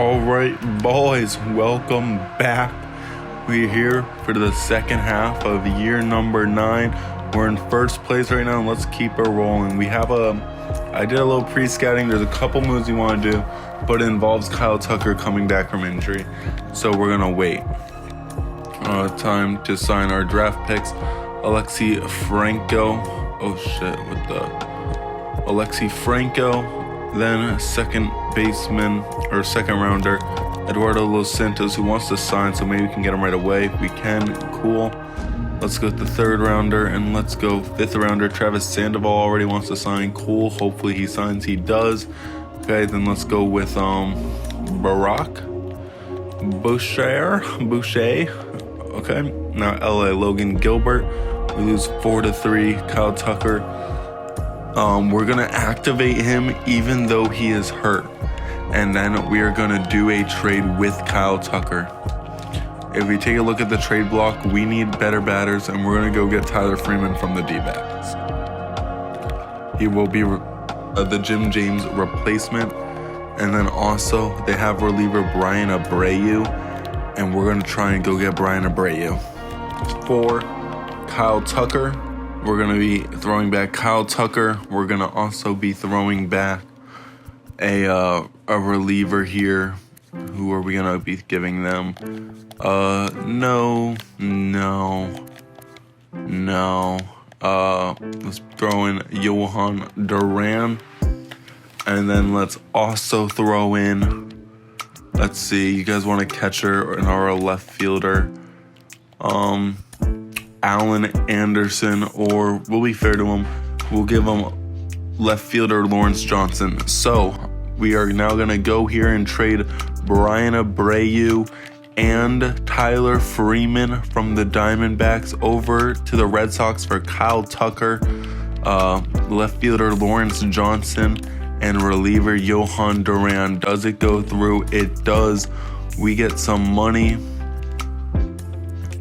Alright, boys, welcome back. We're here for the second half of year number 9. We're in first place right now, and let's keep it rolling. I did a little pre-scouting. There's a couple moves we want to do, but it involves Kyle Tucker coming back from injury. So we're going to wait. Time to sign our draft picks. Alexi Franco. Alexi Franco. Then second baseman or second rounder, Eduardo Los Santos, who wants to sign, so maybe we can get him right away. If we can, cool. Let's go with the third rounder, and let's go fifth rounder. Travis Sandoval already wants to sign. Cool. Hopefully he signs. He does. Okay, then let's go with Barack Boucher. Okay. Now LA Logan Gilbert. We lose 4-3. Kyle Tucker. We're gonna activate him even though he is hurt, and then we are gonna do a trade with Kyle Tucker. If we take a look at the trade block, we need better batters, and we're gonna go get Tyler Freeman from the D-backs. He will be the Jim James replacement, and then also they have reliever Brian Abreu, and we're gonna try and go get Brian Abreu. For Kyle Tucker, we're going to be throwing back Kyle Tucker. We're going to also be throwing back a reliever here. Who are we going to be giving them? No. Let's throw in Johan Duran. And then let's also throw in, let's see, you guys want a catcher or a left fielder? Alan Anderson, or we'll be fair to him, we'll give him left fielder Lawrence Johnson. So we are now going to go here and trade Brian Abreu and Tyler Freeman from the Diamondbacks over to the Red Sox for Kyle Tucker, left fielder Lawrence Johnson, and reliever Johan Duran. Does it go through? It does. We get some money.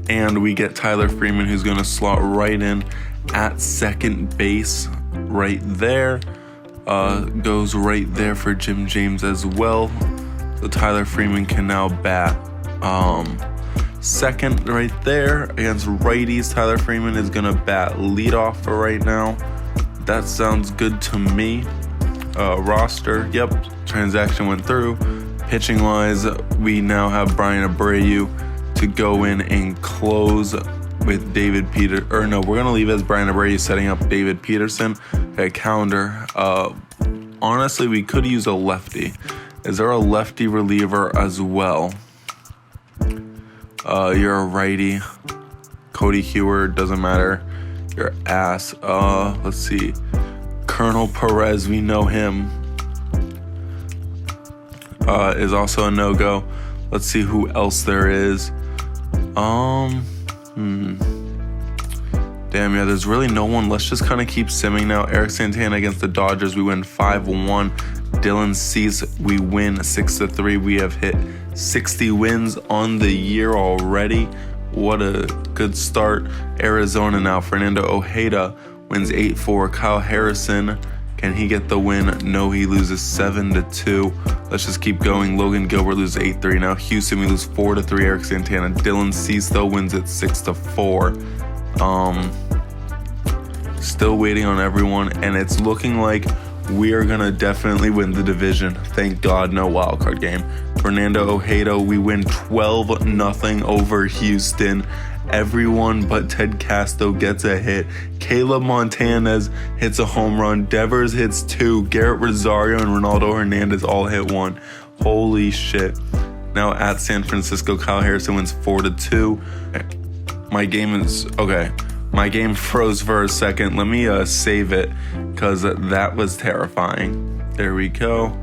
And we get Tyler Freeman, who's going to slot right in at second base right there. Goes right there for Jim James as well. So Tyler Freeman can now bat second right there against righties. Tyler Freeman is going to bat leadoff for right now. That sounds good to me. Roster, yep, transaction went through. Pitching wise, we now have Brian Abreu to go in and close with David Peter, or no, we're gonna leave as Brian Abreu setting up David Peterson. Okay, calendar. Honestly, we could use a lefty. Is there a lefty reliever as well? You're a righty. Cody Hewer, doesn't matter. Your ass. Let's see. Colonel Perez, we know him. Is also a no-go. Let's see who else there is. Damn, yeah, there's really no one. Let's just kind of keep simming now. Eric Santana against the Dodgers, we win 5-1. Dylan Cease, we win 6-3. We have hit 60 wins on the year already. What a good start. Arizona now, Fernando Ojeda wins 8-4. Kyle Harrison, can he get the win? No, he loses 7-2. Let's just keep going. Logan Gilbert loses 8-3. Now Houston, we lose 4-3. Eric Santana. Dylan Cease though wins it 6-4. Still waiting on everyone, and it's looking like we are gonna definitely win the division. Thank God, no wildcard game. Fernando Ojeda, we win 12-0 over Houston. Everyone but Ted Casto gets a hit. Caleb Montanez hits a home run. Devers hits 2. Garrett Rosario and Ronaldo Hernandez all hit 1. Holy shit. Now at San Francisco, Kyle Harrison wins 4-2. My game froze for a second. Let me save it because that was terrifying. There we go.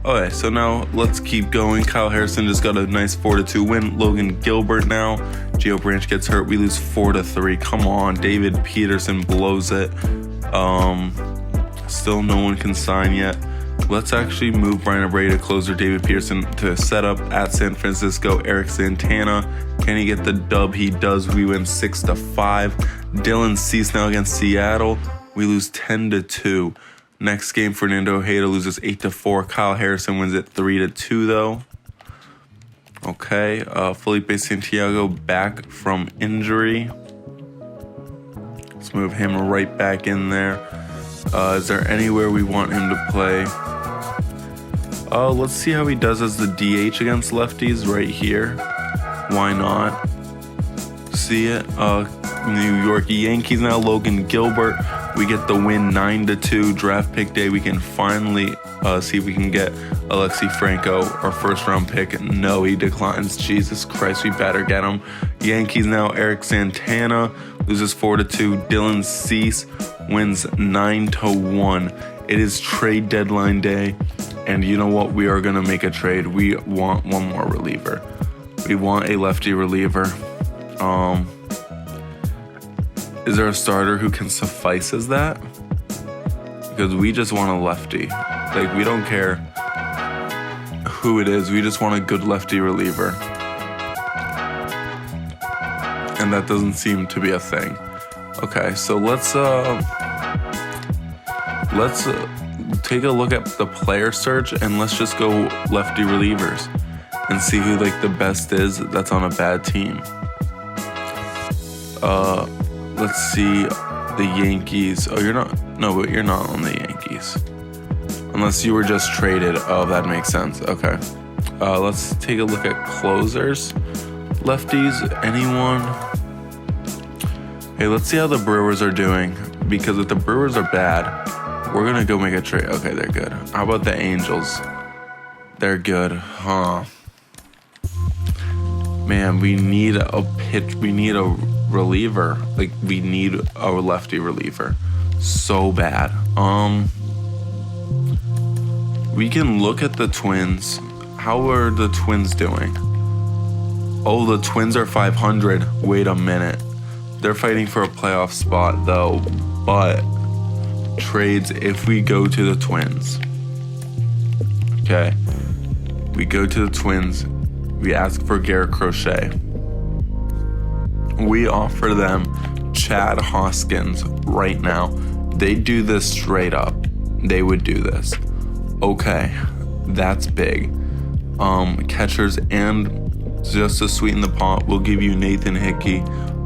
Okay, so now let's keep going. Kyle Harrison just got a nice 4-2 win. Logan Gilbert now. Gio Branch gets hurt. We lose 4-3. Come on. David Peterson blows it. Still no one can sign yet. Let's actually move Brian Abreu to closer. David Peterson to set up at San Francisco. Eric Santana. Can he get the dub? He does. We win 6-5. Dylan Cease now against Seattle. We lose 10-2. Next game, Fernando Ojeda loses 8-4. Kyle Harrison wins it 3-2 though. Okay, Felipe Santiago back from injury. Let's move him right back in there. Is there anywhere we want him to play? Let's see how he does as the DH against lefties right here. Why not? See it? New York Yankees now, Logan Gilbert. We get the win 9-2. Draft pick day. We can finally see if we can get Alexi Franco, our first round pick. No, he declines. Jesus Christ, we better get him. Yankees now, Eric Santana loses 4-2. Dylan Cease wins 9-1. It is trade deadline day. And you know what? We are going to make a trade. We want one more reliever. We want a lefty reliever. Is there a starter who can suffice as that? Because we just want a lefty. Like, we don't care who it is. We just want a good lefty reliever. And that doesn't seem to be a thing. Okay, so let's take a look at the player search and let's just go lefty relievers and see who like the best is that's on a bad team. Let's see the Yankees. Oh, you're not. No, but you're not on the Yankees. Unless you were just traded. Oh, that makes sense. Okay. Let's take a look at closers. Lefties. Anyone? Hey, let's see how the Brewers are doing. Because if the Brewers are bad, we're going to go make a trade. Okay, they're good. How about the Angels? They're good. Huh. Man, we need a pitch. We need a reliever. Like, we need a lefty reliever so bad. We can look at the Twins. How are the Twins doing? Oh, the Twins are 500. Wait a minute. They're fighting for a playoff spot though, but trades if we go to the Twins. Okay, we go to the Twins. We ask for Garrett Crochet. We offer them Chad Hoskins right now. They do this straight up. They would do this. Okay, that's big. Catchers, and just to sweeten the pot, we'll give you Nathan Hickey.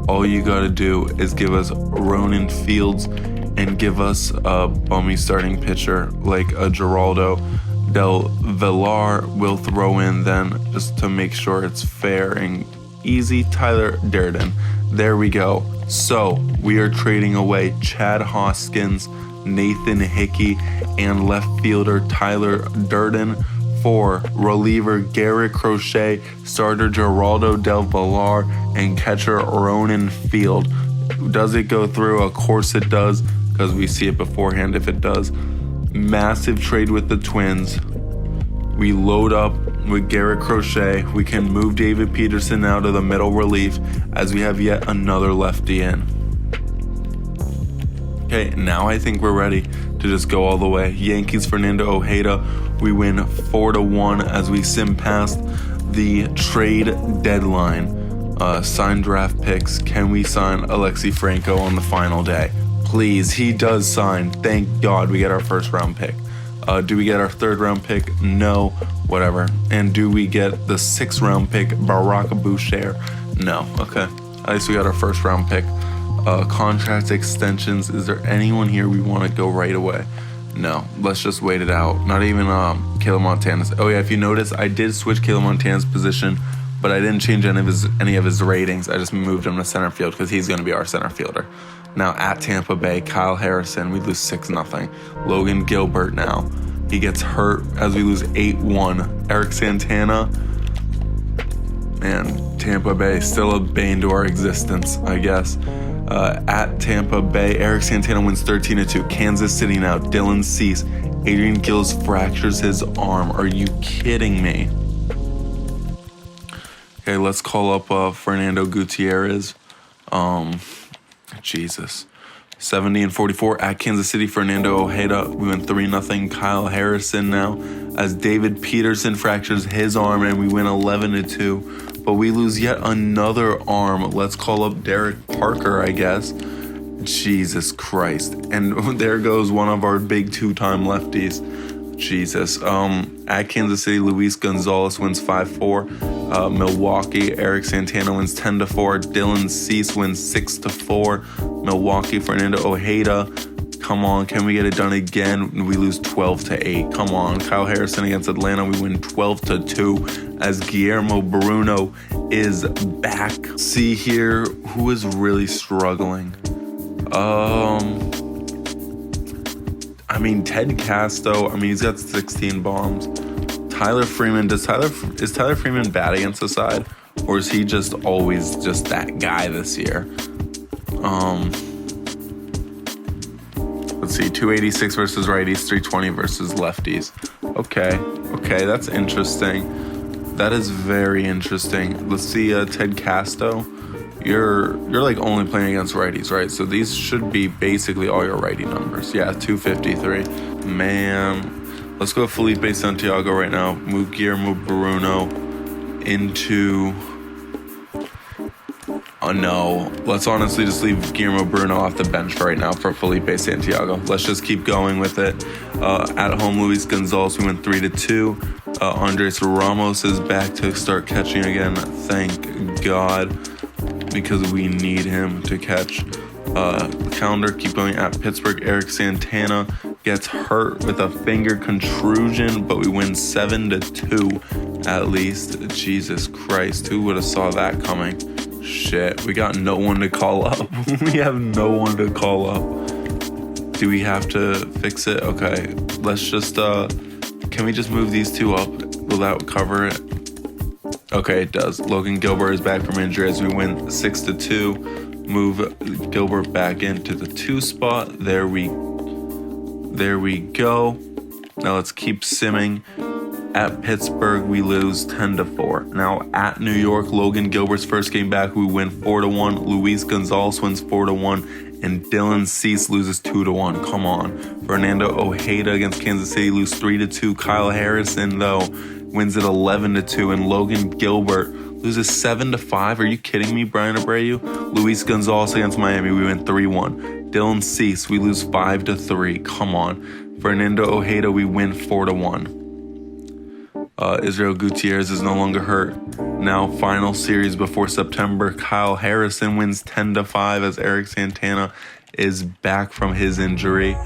All you gotta do is give us Ronan Fields and give us a bummy starting pitcher like a Geraldo Del Villar. Will throw in then, just to make sure it's fair and easy, Tyler Durden. There we go. So we are trading away Chad Hoskins, Nathan Hickey, and left fielder Tyler Durden for reliever Garrett Crochet, starter Geraldo Del Villar, and catcher Ronan Field. Does it go through? Of course it does, because we see it beforehand if it does. Massive trade with the Twins. We load up with Garrett Crochet. We can move David Peterson out of the middle relief as we have yet another lefty in. Okay, now I think we're ready to just go all the way. Yankees, Fernando Ojeda. We win 4-1 as we sim past the trade deadline. Sign draft picks. Can we sign Alexi Franco on the final day? Please, he does sign. Thank God we get our first round pick. Do we get our third round pick? No, whatever. And do we get the 6th round pick, Barack Boucher? No. Okay, at least we got our first round pick. Contract extensions. Is there anyone here we want to go right away? No, let's just wait it out. Not even Caleb Montana's. Oh yeah, if you notice, I did switch Caleb Montana's position, but I didn't change any of his ratings. I just moved him to center field because he's going to be our center fielder. Now at Tampa Bay, Kyle Harrison, we lose 6-0. Logan Gilbert now, he gets hurt as we lose 8-1. Eric Santana, man, Tampa Bay, still a bane to our existence, I guess. At Tampa Bay, Eric Santana wins 13-2. Kansas City now, Dylan Cease. Adrian Gills fractures his arm. Are you kidding me? Okay, let's call up Fernando Gutierrez. Jesus. 70-44 at Kansas City, Fernando Ojeda. We win 3-0. Kyle Harrison now as David Peterson fractures his arm and we win 11-2. But we lose yet another arm. Let's call up Derek Parker, I guess. Jesus Christ. And there goes one of our big 2-time lefties. Jesus. At Kansas City, Luis Gonzalez wins 5-4. Milwaukee, Eric Santana wins 10-4. Dylan Cease wins 6-4. Milwaukee, Fernando Ojeda. Come on, can we get it done again? We lose 12-8. Come on, Kyle Harrison against Atlanta. We win 12-2 as Guillermo Bruno is back. See here, who is really struggling? I mean, Ted Casto. I mean, he's got 16 bombs. Tyler Freeman. Is Tyler Freeman bad against the side, or is he just always just that guy this year? Let's see, 286 versus righties, 320 versus lefties. Okay, that's interesting. That is very interesting. Let's see, Ted Casto. You're like only playing against righties, right? So these should be basically all your righty numbers. Yeah, 253. Man, let's go Felipe Santiago right now. Move Guillermo Bruno into... Oh no, let's honestly just leave Guillermo Bruno off the bench right now for Felipe Santiago. Let's just keep going with it. At home, Luis Gonzalez, we went 3-2. Andres Ramos is back to start catching again. Thank God, because we need him to catch. Calendar, keep going at Pittsburgh. Eric Santana gets hurt with a finger contusion, but we win 7-2 at least. Jesus Christ, who would have saw that coming? Shit, we got no one to call up. We have no one to call up. Do we have to fix it? Okay, let's just, can we just move these two up? Will that cover it? Okay, it does. Logan Gilbert is back from injury as we win 6-2. Move Gilbert back into the 2 spot. There we go. Now let's keep simming. At Pittsburgh, we lose 10-4. Now at New York, Logan Gilbert's first game back, we win 4-1. Luis Gonzalez wins 4-1, and Dylan Cease loses 2-1. Come on. Fernando Ojeda against Kansas City lose 3-2. Kyle Harrison though wins it 11-2, and Logan Gilbert loses 7-5. Are you kidding me, Brian Abreu? Luis Gonzalez against Miami, we win 3-1. Dylan Cease, we lose 5-3. Come on. Fernando Ojeda, we win 4-1. Israel Gutierrez is no longer hurt. Now, final series before September. Kyle Harrison wins 10-5 as Eric Santana is back from his injury.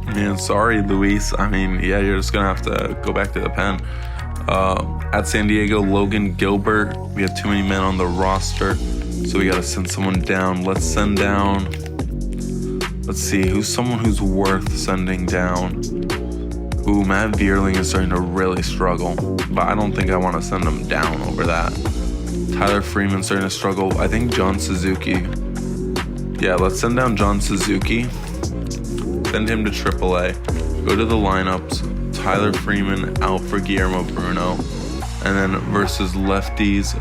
Man, sorry, Luis. I mean, yeah, you're just gonna have to go back to the pen. At San Diego, Logan Gilbert. We have too many men on the roster, so we gotta send someone down. Let's send down. Let's see, who's someone who's worth sending down? Ooh, Matt Vierling is starting to really struggle, but I don't think I want to send him down over that. Tyler Freeman's starting to struggle. I think John Suzuki. Yeah, let's send down John Suzuki. Send him to AAA. Go to the lineups. Tyler Freeman out for Guillermo Bruno. And then versus lefties,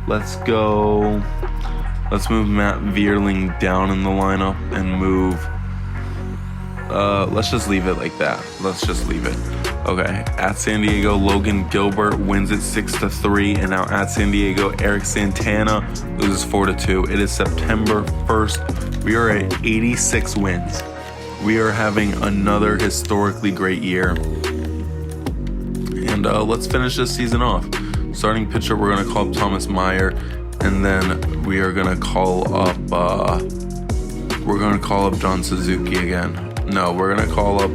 let's go. Let's move Matt Vierling down in the lineup and move. Let's just leave it like that. Let's just leave it. Okay, at San Diego, Logan Gilbert wins it 6-3, and now at San Diego, Eric Santana loses 4-2. It is September 1st. We are at 86 wins. We are having another historically great year. And let's finish this season off. Starting pitcher, we're gonna call up Thomas Meyer, and then we are gonna call up John Suzuki again. No, we're gonna call up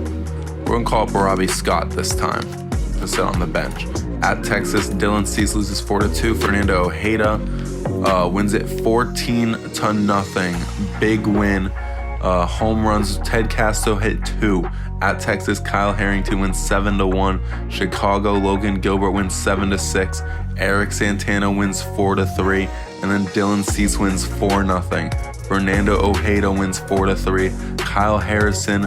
Robbie Scott this time to sit on the bench. At Texas, Dylan Cease loses 4-2. Fernando Ojeda wins it 14-0. Big win. Home runs. Ted Casto hit 2. At Texas, Kyle Harrington wins 7-1. Chicago, Logan Gilbert wins 7-6. Eric Santana wins 4-3. And then Dylan Cease wins 4-0. Fernando Ojeda wins 4-3. Kyle Harrison,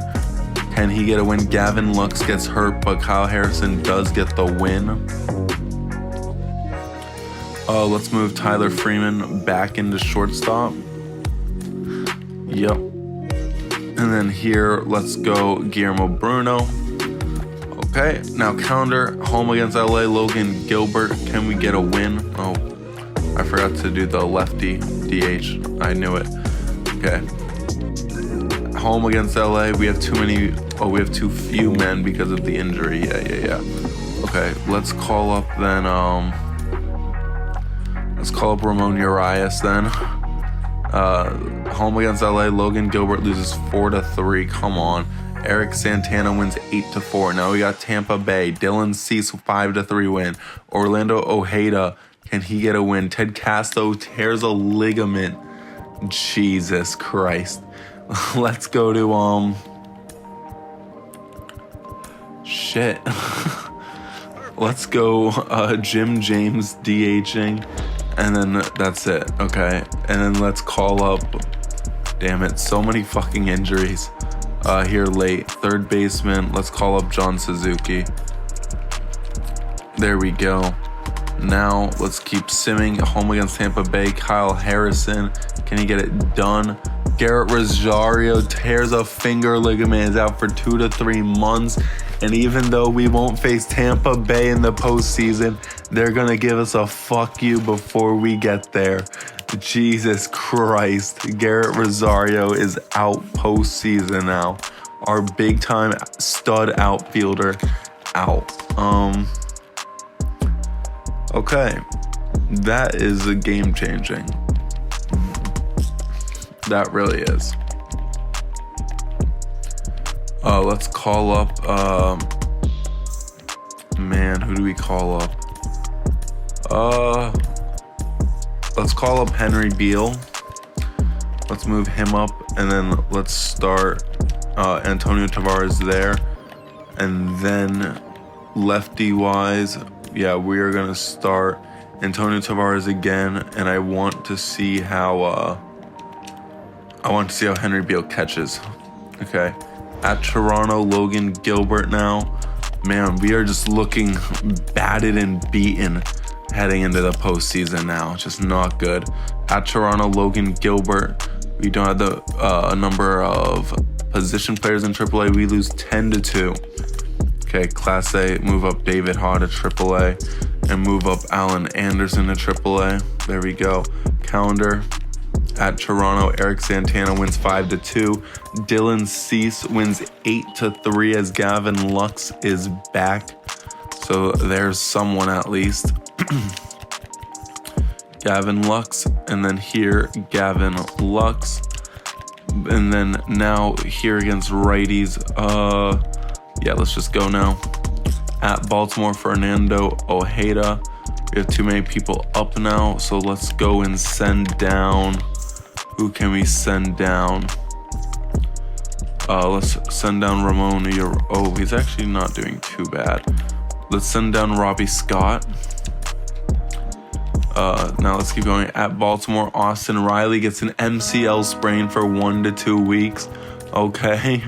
can he get a win? Gavin Lux gets hurt, but Kyle Harrison does get the win. Let's move Tyler Freeman back into shortstop. Yep. And then here, let's go Guillermo Bruno. Okay, now calendar, home against LA, Logan Gilbert. Can we get a win? Oh, I forgot to do the lefty DH. I knew it. Okay. home against LA. We have too many. Oh, we have too few men because of the injury. Yeah. Okay, let's call up then. Let's call up Ramon Urias then. Home against LA. Logan Gilbert loses 4-3. Come on. Eric Santana wins 8-4. Now we got Tampa Bay. Dylan Cease 5-3 win. Orlando Ojeda, can he get a win? Ted Castro tears a ligament. Jesus Christ. Let's go to shit. Let's go Jim James DHing, and then that's it. Okay, and then let's call up. Damn it, so many fucking injuries. Here late. Third baseman, let's call up John Suzuki. There we go. Now let's keep simming. Home against Tampa Bay. Kyle Harrison, can he get it done? Garrett Rosario tears a finger ligament, is out for 2 to 3 months. And even though we won't face Tampa Bay in the postseason, they're gonna give us a fuck you before we get there. Jesus Christ, Garrett Rosario is out postseason now. Our big time stud outfielder out. Okay, that is a game changing. That really is. Let's call up, man, who do we call up? Let's call up Henry Beal. Let's move him up, and then let's start Antonio Tavares there. And then lefty wise, yeah, we are gonna start Antonio Tavares again, and I want to see how Henry Beal catches. Okay. At Toronto, Logan Gilbert now. Man, we are just looking batted and beaten heading into the postseason now. Just not good. At Toronto, Logan Gilbert. We don't have the number of position players in AAA. We lose 10-2. Okay, Class A, move up David Haw to AAA and move up Alan Anderson to AAA. There we go. Calendar. At Toronto, Eric Santana wins 5-2. Dylan Cease wins 8-3 as Gavin Lux is back. So there's someone at least. Gavin Lux, and then here, Gavin Lux. And then now here against righties. Yeah, let's just go now. At Baltimore, Fernando Ojeda. We have too many people up now, so let's go and send down. Who can we send down? Let's send down Ramon. Oh, he's actually not doing too bad. Let's send down Robbie Scott. Now let's keep going. At Baltimore, Austin Riley gets an MCL sprain for 1 to 2 weeks. Okay.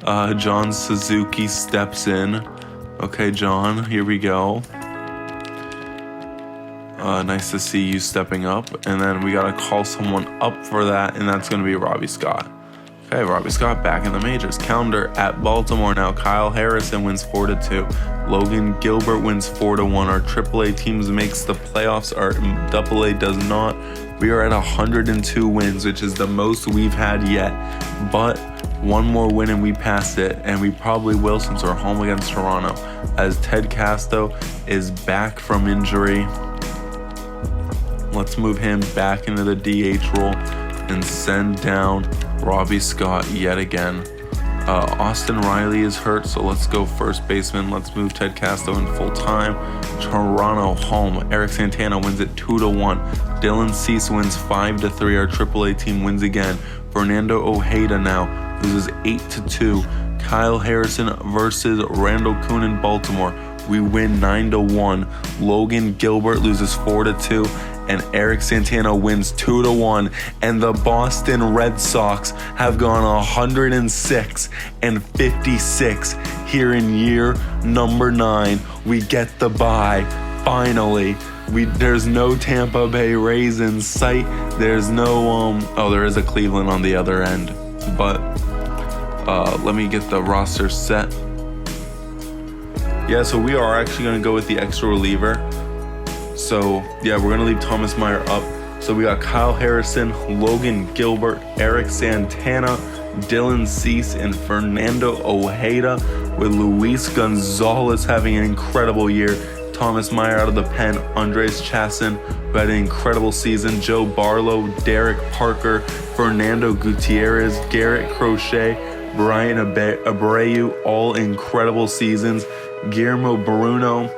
John Suzuki steps in. Okay, John, here we go. Nice to see you stepping up. And then we got to call someone up for that, and that's going to be Robbie Scott. Okay, Robbie Scott back in the majors. Calendar at Baltimore now. Kyle Harrison wins 4-2. Logan Gilbert wins 4-1. Our AAA teams makes the playoffs. Our AA does not. We are at 102 wins, which is the most we've had yet. But one more win and we pass it, and we probably will since we're home against Toronto. As Ted Castro is back from injury. Let's move him back into the DH role and send down Robbie Scott yet again. Austin Riley is hurt, so let's go first baseman. Let's move Ted Castro in full time. Toronto home. Eric Santana wins it 2-1. Dylan Cease wins 5-3. Our AAA team wins again. Fernando Ojeda now loses 8-2. Kyle Harrison versus Randall Kuhn in Baltimore. We win 9-1. Logan Gilbert loses 4-2. And Eric Santana wins 2-1, and the Boston Red Sox have gone 106-56 here in year number 9. We get the bye, finally. There's no Tampa Bay Rays in sight. There's no there is a Cleveland on the other end, but let me get the roster set. Yeah, so we are actually going to go with the extra reliever. So, yeah, we're going to leave Thomas Meyer up. So we got Kyle Harrison, Logan Gilbert, Eric Santana, Dylan Cease and Fernando Ojeda, with Luis Gonzalez having an incredible year. Thomas Meyer out of the pen, Andres Chassin, who had an incredible season, Joe Barlow, Derek Parker, Fernando Gutierrez, Garrett Crochet, Brian Abreu, all incredible seasons. Guillermo Bruno,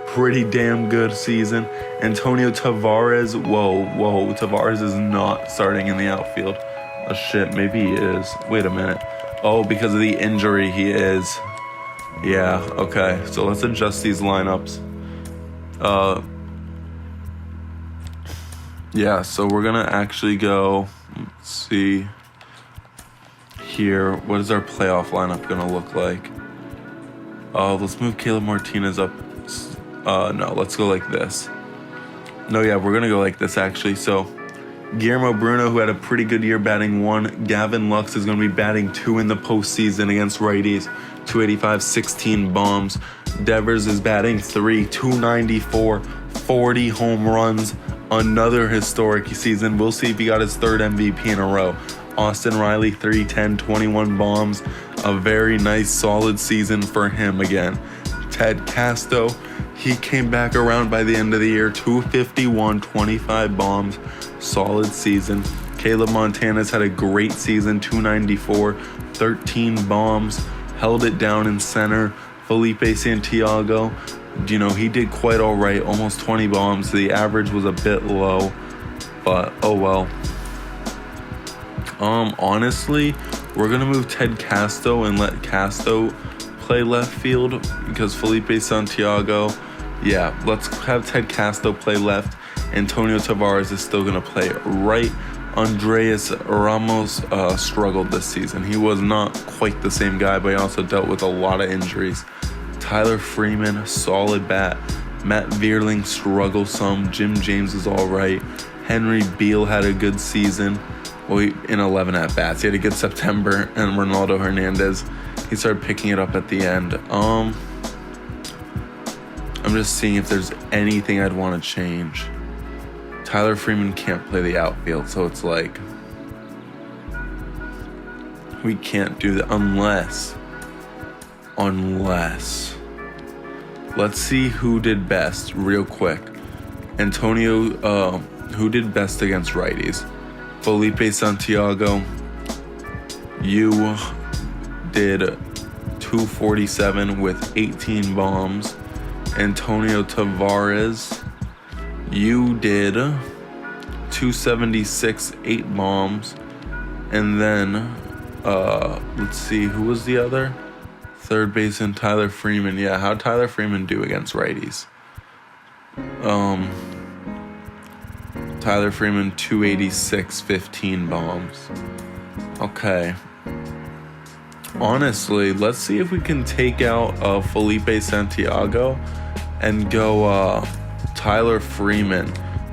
pretty damn good season. Antonio Tavares, whoa, Tavares is not starting in the outfield. Oh shit, maybe he is. Wait a minute. Oh, because of the injury, he is. Yeah, okay, so let's adjust these lineups. Yeah, so we're gonna actually go, let's see here, what is our playoff lineup gonna look like? Let's move Caleb Martinez up. No, let's go like this. No, yeah, we're gonna go like this actually. So Guillermo Bruno, who had a pretty good year batting 1. Gavin Lux is gonna be batting 2 in the postseason against righties. 285, 16 bombs. Devers is batting 3, 294, 40 home runs. Another historic season. We'll see if he got his 3rd MVP in a row. Austin Riley, 310, 21 bombs. A very nice, solid season for him again. Ted Casto, he came back around by the end of the year. 251, 25 bombs. Solid season. Caleb Montana's had a great season. 294, 13 bombs. Held it down in center. Felipe Santiago, he did quite all right, almost 20 bombs. The average was a bit low, but oh well. Honestly, we're gonna move Ted Casto and let Casto play left field because Felipe Santiago, yeah, let's have Ted Casto play left. Antonio Tavares is still gonna play right. Andres Ramos struggled this season. He was not quite the same guy, but he also dealt with a lot of injuries. Tyler Freeman, solid bat. Matt Vierling struggled some. Jim James is all right. Henry Beal had a good season. Well, in 11 at-bats. He had a good September. And Ronaldo Hernandez, he started picking it up at the end. I'm just seeing if there's anything I'd want to change. Tyler Freeman can't play the outfield, so it's like we can't do that unless let's see who did best real quick. Antonio, who did best against righties? Felipe Santiago, you did 247 with 18 bombs. Antonio Tavares, you did 276, 8 bombs. And then, let's see, who was the other? Third baseman, Tyler Freeman. Yeah, how'd Tyler Freeman do against righties? Tyler Freeman, 286, 15 bombs. Okay. Honestly, let's see if we can take out Felipe Santiago and go Tyler Freeman.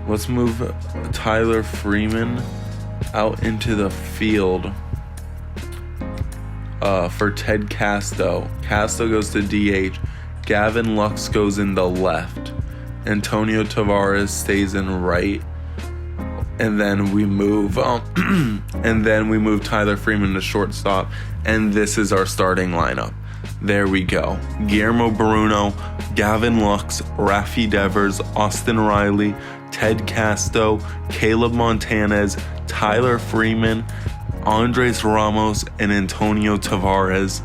Let's move Tyler Freeman out into the field for Ted Casto. Casto goes to DH. Gavin Lux goes in the left. Antonio Tavares stays in right. And then we move Tyler Freeman to shortstop. And this is our starting lineup. There we go. Guillermo Bruno, Gavin Lux, Rafi Devers, Austin Riley, Ted Casto, Caleb Montanez, Tyler Freeman, Andres Ramos, and Antonio Tavares.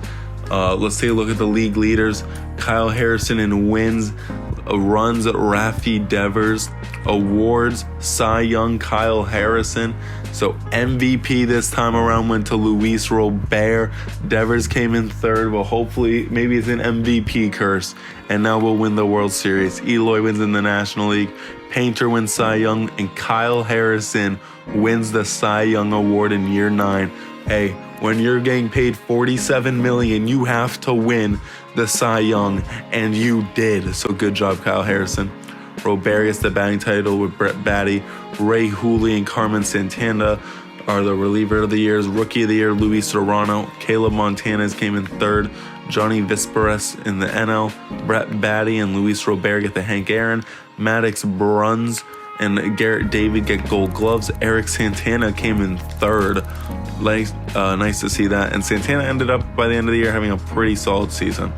Let's take a look at the league leaders. Kyle Harrison in wins, runs Rafi Devers, awards Cy Young Kyle Harrison. So MVP this time around went to Luis Robert. Devers came in third. Well, hopefully, maybe it's an MVP curse. And now we'll win the World Series. Eloy wins in the National League. Painter wins Cy Young. And Kyle Harrison wins the Cy Young Award in year 9. Hey, when you're getting paid $47 million, you have to win the Cy Young. And you did. So good job, Kyle Harrison. Robert gets the batting title with Brett Batty. Ray Hooley and Carmen Santana are the reliever of the years. Rookie of the year, Luis Serrano. Caleb Montanez came in third. Johnny Visperas in the NL. Brett Batty and Luis Robert get the Hank Aaron. Maddox Bruns and Garrett David get gold gloves. Eric Santana came in third. Nice to see that. And Santana ended up, by the end of the year, having a pretty solid season.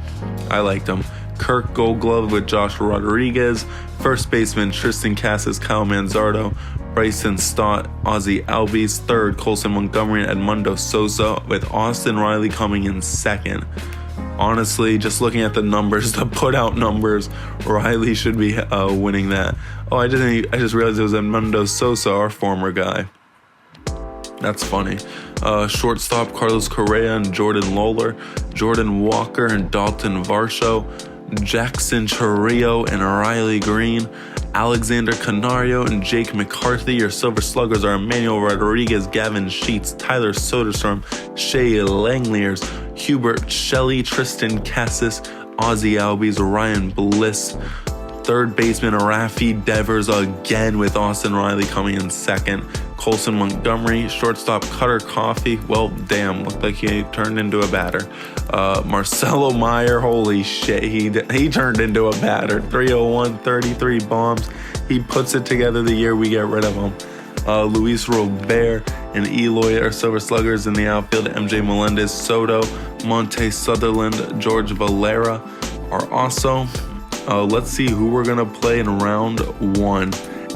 I liked him. Kirk gold glove with Josh Rodriguez. First baseman Tristan Cassis, Kyle Manzardo. Bryson Stott, Ozzie Albies. Third, Colson Montgomery and Edmundo Sosa, with Austin Riley coming in second. Honestly, just looking at the numbers, the put-out numbers, Riley should be winning that. Oh, I just realized it was Edmundo Sosa, our former guy. That's funny. Shortstop Carlos Correa and Jordan Lawler. Jordan Walker and Dalton Varsho. Jackson Chourio and Riley Green. Alexander Canario and Jake McCarthy. Your Silver Sluggers are Emmanuel Rodriguez, Gavin Sheets, Tyler Soderstrom, Shea Langeliers, Hubert Shelley, Tristan Cassis, Ozzie Albies, Ryan Bliss. Third baseman Rafi Devers again, with Austin Riley coming in second. Colson Montgomery. Shortstop Cutter Coffee. Well, damn, looked like he turned into a batter. Marcelo Meyer, holy shit, he turned into a batter. 301, 33 bombs. He puts it together the year we get rid of him. Luis Robert and Eloy are Silver Sluggers. In the outfield, MJ Melendez, Soto, Monte Sutherland, George Valera are also. Let's see who we're going to play in round one.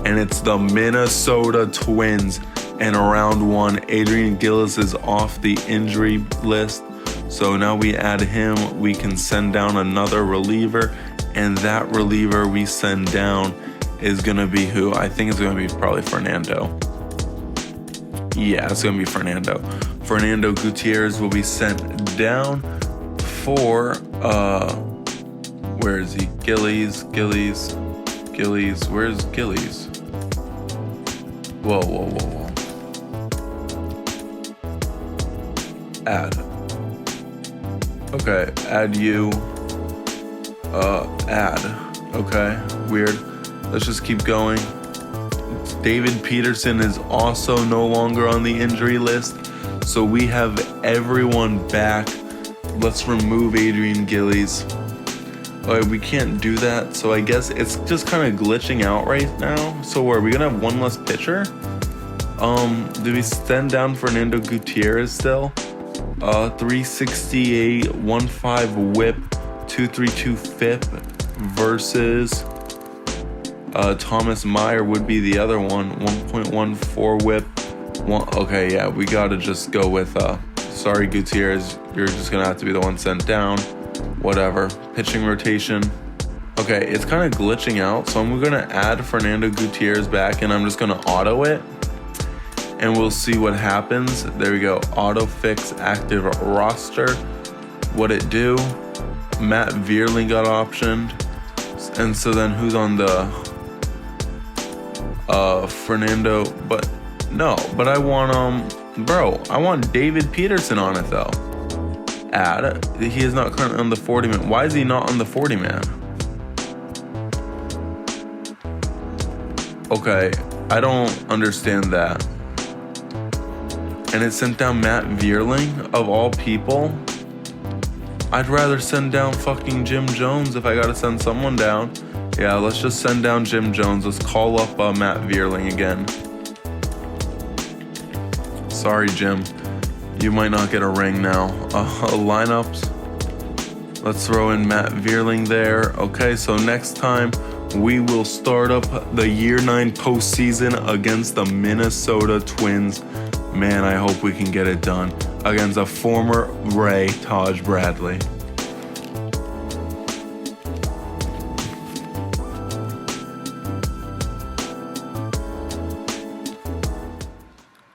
And it's the Minnesota Twins. And round one, Adrian Gillis is off the injury list. So now we add him. We can send down another reliever. And that reliever we send down is going to be who? I think it's going to be probably Fernando. Yeah, it's going to be Fernando. Fernando Gutierrez will be sent down for, where is he? Gillies. Where's Gillies? Whoa. Add. Okay, add you. Add. Okay, weird. Let's just keep going. David Peterson is also no longer on the injury list. So we have everyone back. Let's remove Adrian Gillies. We can't do that, so I guess it's just kind of glitching out right now. So are we gonna have one less pitcher? Do we send down Fernando Gutierrez still? 368, 15 whip, 232 FIP versus Thomas Meyer would be the other one, 1.14 whip. Okay, yeah, we gotta just go with sorry Gutierrez, you're just gonna have to be the one sent down. Whatever. Pitching rotation. Okay, it's kind of glitching out, so I'm going to add Fernando Gutierrez back, and I'm just going to auto it, and we'll see what happens. There we go. Auto fix active roster. What'd it do? Matt Vierling got optioned, and so then who's on the Fernando? But I want I want David Peterson on it though. Add. He is not currently on the 40-man. Why is he not on the 40-man? Okay, I don't understand that. And it sent down Matt Vierling, of all people. I'd rather send down fucking Jim Jones if I gotta send someone down. Yeah, let's just send down Jim Jones. Let's call up Matt Vierling again. Sorry, Jim. You might not get a ring now. Lineups. Let's throw in Matt Vierling there. Okay, so next time we will start up the Year 9 postseason against the Minnesota Twins. Man, I hope we can get it done against a former Ray, Taj Bradley.